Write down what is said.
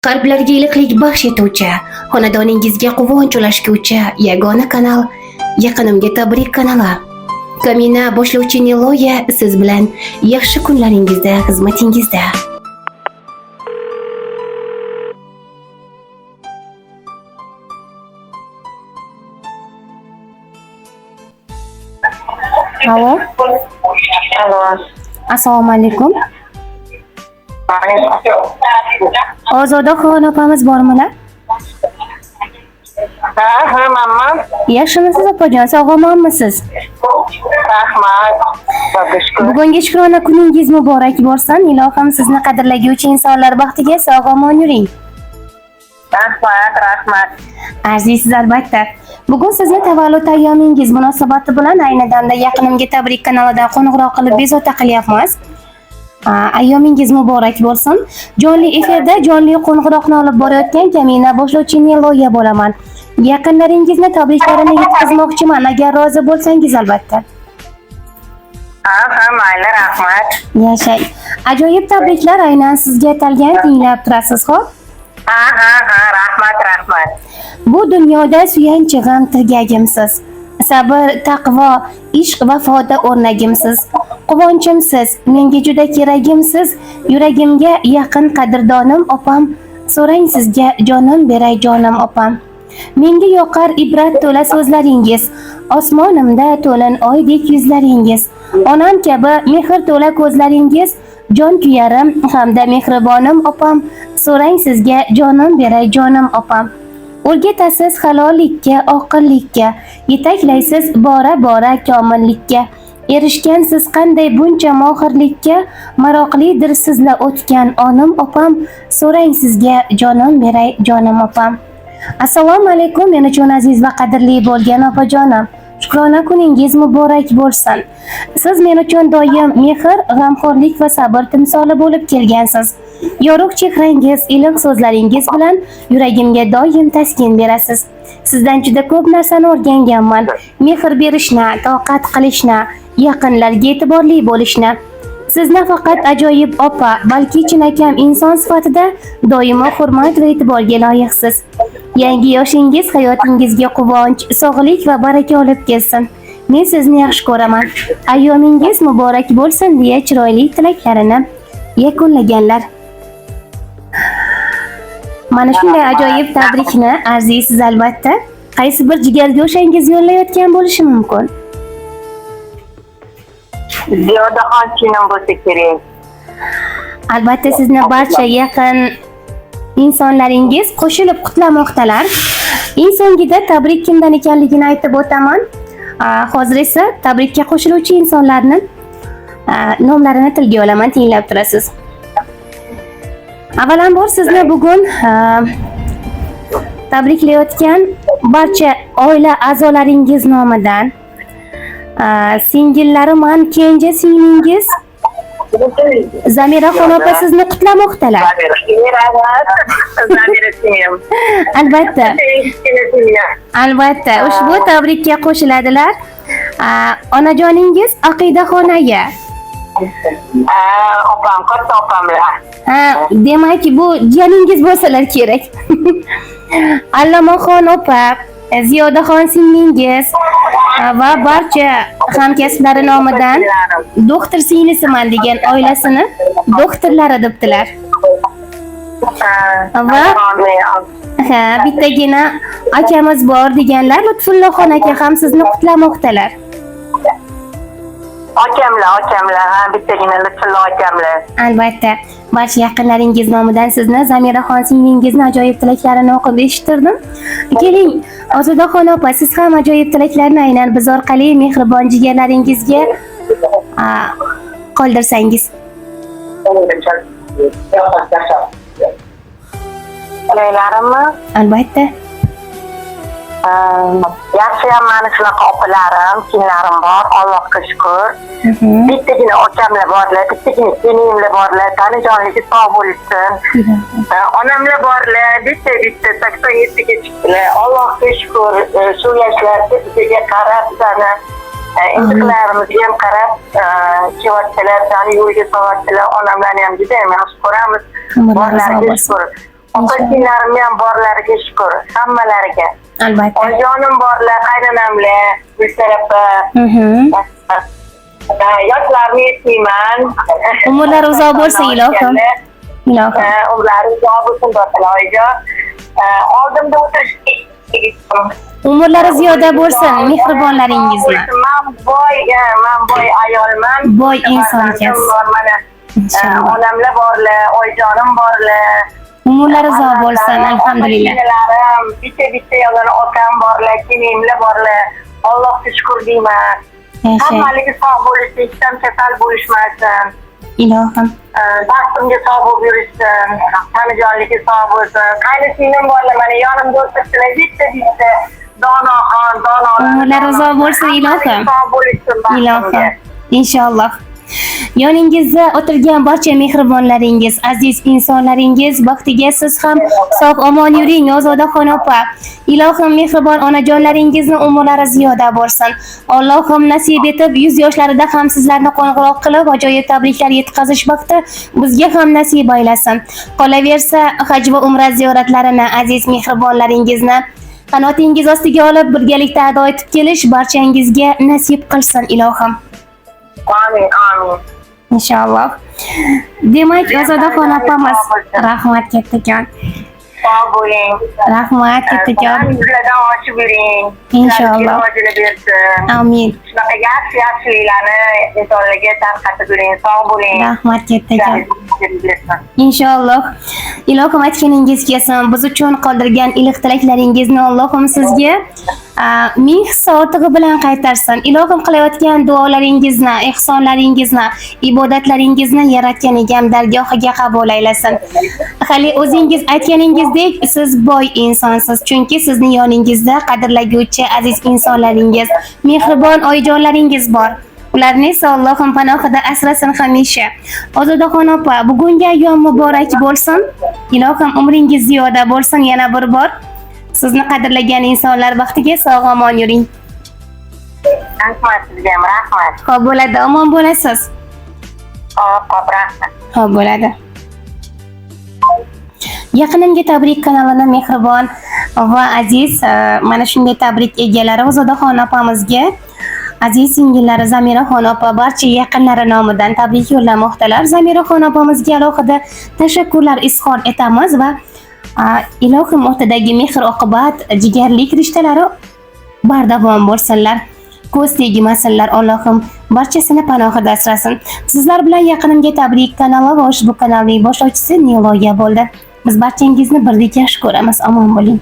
qalblarga iliqlik baxsh etuvchi, xonadoningizga quvonch ulashguvchi yagona kanal Yaqinimga tabrik kanali. Kamina boshlovchi Niloya siz bilan yaxshi kunlaringizda xizmatingizda. Alo. Alo. Assalomu alaykum. Ozodaxon opamiz bormilar? Ha, mamma. Yaxshimisiz opajon, sog'-omonmisiz? Rahmat. Bugungi shukrona kuningiz muborak bo'lsin. Ilohim sizni qadrlaguvchi insonlar baxtiga sog'-omon yuring. Rahmat. Arziysiz albatta. Bugun sizni tavallud ayyomingiz munosabati bilan ayni damda Yaqinimga tabrik kanalidan qo'ng'iroq qilib bezovta qilyapmiz. Ayyomingiz muborak bo'lsin. Jonli efirda jonli qo'ng'iroqni olib borayotgan Kamina boshlovchi Niloya bo'laman. Yaqinlaringizni tabriklarini yetkazmoqchiman, agar rozi bo'lsangiz albatta. Ha, mayli, rahmat. Yashang. Ajoyib tabriklar aynan sizga atalgan, tinglab turasiz, xo'p? Ha, rahmat. Bu dunyoda suyanchig'im tirgagimsiz. Sabr, taqvo, ishq, vafoda o'rnagimsiz. Quvonchimsiz, menga juda keragimsiz. Yuragimga yaqin qadrdonim opam. So'rang sizga jonim beray jonim opam. Menga yoqar ibrat to'la so'zlaringiz. Osmonimda to'lin oydek yuzlaringiz. Onam kabi mehr to'la ko'zlaringiz. Jon kuyarim hamda mehribonim opam. So'rang sizga jonim beray jonim opam. O'rgatasiz halollikka, oqillikka, yetaklaysiz bora komillikka. Erishgansiz qanday buncha mohirlikka, maroqlidir sizla o'tgan onim opam. So'rang sizga jonim beray jonim opam. Assalomu alaykum, men uchun aziz va qadrli bo'lgan opajonim. Shukrona kuningiz muborak bo'lsin. Siz men uchun doim mehr, g'amxo'rlik va sabr timsoli bo'lib kelgansiz. Yorug' chehrangiz, iliq so'zlaringiz bilan yuragimga doim taskin berasiz. Sizdan juda ko'p narsani o'rganganman. Mehr berishni, toqat qilishni, yaqinlarga e'tiborli bo'lishni. Siz nafaqat ajoyib opa, balki chinakam inson sifatida doimo hurmat va e'tiborga loyiqsiz. Yangi yoshingiz hayotingizga quvonch, sog'lik va baraka olib kelsin. Men sizni yaxshi ko'raman. Ayyomingiz muborak bo'lsin deya chiroyli tilaklarini yakunlaganlar. Mana shunday ajoyib tabrikni arziysiz albatta. Qaysi bir jigargo'shangiz yo'llayotgan bo'lishi mumkin? Ziyodaxon chinim bo'lsa kerak. Albatta sizni barcha yaqin insonlaringiz qo'shilib qutlamoqdalar. Eng so'ngida tabrik kimdan ekanligini aytib o'taman. Hozir esa tabrikka qo'shiluvchi insonlarning nomlarini tilga olaman, tinglab turasiz. Avvalambor sizni bugun tabriklayotgan barcha oila a'zolaringiz nomidan singillariman, kenja singlingiz Zamiraxon opa sizni qutlamoqdalar. Zamira singlim. Albatta, ushbu tabrikka qo'shiladilar. Onajoningiz Aqidaxon aya. Opam, katta opamlar. Demak, bu jiyaningiz bo'lsalar kerak. Allomaxon opa, Ziyodaxon singlingiz va barcha hamkasblari nomidan doktor singlisiman degan oilasini doktorlari debdilar. Va bittagina akamiz bor deganlar, Lutfullohxon aka ham sizni qutlamoqdalar. Akamlar, bittagina Lutfulloh akamlar. Albatta, barcha yaqinlaringiz nomidan sizni Zamiraxon singlingizni ajoyib tilaklarini o'qib eshittirdim. Keling, Ozodaxon opa, siz ham ajoyib tilaklarni aynan biz orqali mehribon jigarlaringizga qoldirsangiz. Olaylarimmi? Albatta. Yaxshiyam mani shunaqa opalarim, singlarim bor, Allohga shukr. Bittagina akamlar borlar, bittagina singlimlar borlar, tanijonligi sog' bo'lsin. Onamlar borlar, bitta 87 ga chiqdilar. Allohga shukr, shu yoshlarda bizga qarab, bizani intiqlarimizga ham qarab, kelayotganlar, bizani yo'lga solyaptilar. Onamlarni ham juda ham yaxshi ko'ramiz. Borlariga shukr. Opa-singlarim ham borlariga shukur, hammalariga. Albatta. Oyijonim borlar, qaynonamlar, Gulsara opa. Yoshlarni eslayman. Umrlari uzoq bo'lsin, ilohim. Ilohim. Umrlari uzoq bo'lsin, oyijon. Oldimda o'tirishga Umrlari ziyoda bo'lsin, mehribonlaringizni. Men boy ayolman. Boy inson ekansiz. Inshaalloh. Onamlar borlar, oyijonim borlar. Umrlari uzoq bo'lsin, alhamdulillah. Bitta yagona otam borlar, kelinimlar borlar. Allohga shukur deyman. Hammaligi sog' bo'lishsin, hech kim kasal bo'lishmasin. Ilohim. Baxtimga sog' bo'lib yurishsin, tanijonligi sog' bo'lsin. Qaynisinglim borlar, mana yonimda o'tiribdilar, bitta donoxon. Umrlari uzoq bo'lsin, ilohim. Sog' bo'lishsin baxtimga. Ilohim. Inshaalloh. Yoningizda o'tirgan barcha mehribonlaringiz, aziz insonlaringiz baxtiga siz ham sog' omon yuring, Ozodaxon opa. Ilohim mehribon onajonlaringizni umrlari ziyoda bo'lsin. Allohim nasib etib 100 yoshlarida ham sizlarni qo'ng'iroq qilib ajoyib tabriklar yetkazish vaqti bizga ham nasib aylasin. Qolaversa, haj va umra ziyoratlarini aziz mehribonlaringizni qanotingiz ostiga olib birgalikda ado etib kelish barchangizga nasib qilsin, ilohim. Amin. Inshaalloh. Demak, Ozodaxon opamiz, rahmat kattakon. Sog' bo'ling. Rahmat kattakon. Yuzlardan ochib yuring. Inshaalloh. Rivojini bersin. Amin. Shunaqa yaxshi-yaxshiliklarni insonlarga tarqatib yuring. Sog' bo'ling. Rahmat kattakon. Bersin. Inshaalloh. Ilohim aytganingiz kelsin. Biz uchun qoldirgan iliq tilaklaringizni Allohim sizga ming hissa ortig'i bilan qaytarsin. Ilohim qilayotgan duolaringizni, ehsonlaringizni, ibodatlaringizni yaratgan egam dargohiga qabul aylasin. Hali o'zingiz aytganingizdek, siz boy insonsiz, chunki sizning yoningizda qadrlaguvchi aziz insonlaringiz, mehribon oyijonlaringiz bor. Ularni esa Allohim panohida asrasin hamisha. Ozodaxon opa, bugungi ayyom muborak bo'lsin. Ilohim umringiz ziyoda bo'lsin yana bir bor. Sizni qadrlagan insonlar baxtiga sog' omon yuring. Rahmat sizga ham, rahmat. Xo'p bo'ladi, omon bo'lasiz. Xo'p, rahmat. Xo'p bo'ladi. Yaqinimga tabrik kanalini mehribon va aziz mana shunday tabrik egalari Ozodaxon opamizga aziz singillari Zamiraxon opa barcha yaqinlari nomidan tabrik yo'llamoqdalar. Zamiraxon opamizga alohida tashakkurlar izhor etamiz va ilohim o'rtadagi mehr oqibat, jigarlik rishtalari bardavom bo'lsinlar. Ko'z tegmasinlar, Allohim barchasini panohida asrasin. Sizlar bilan yaqinimga tabrik kanali va ushbu kanalning boshlovchisi Niloya bo'ldi. Biz barchangizni birdek yaxshi ko'ramiz. Omon bo'ling.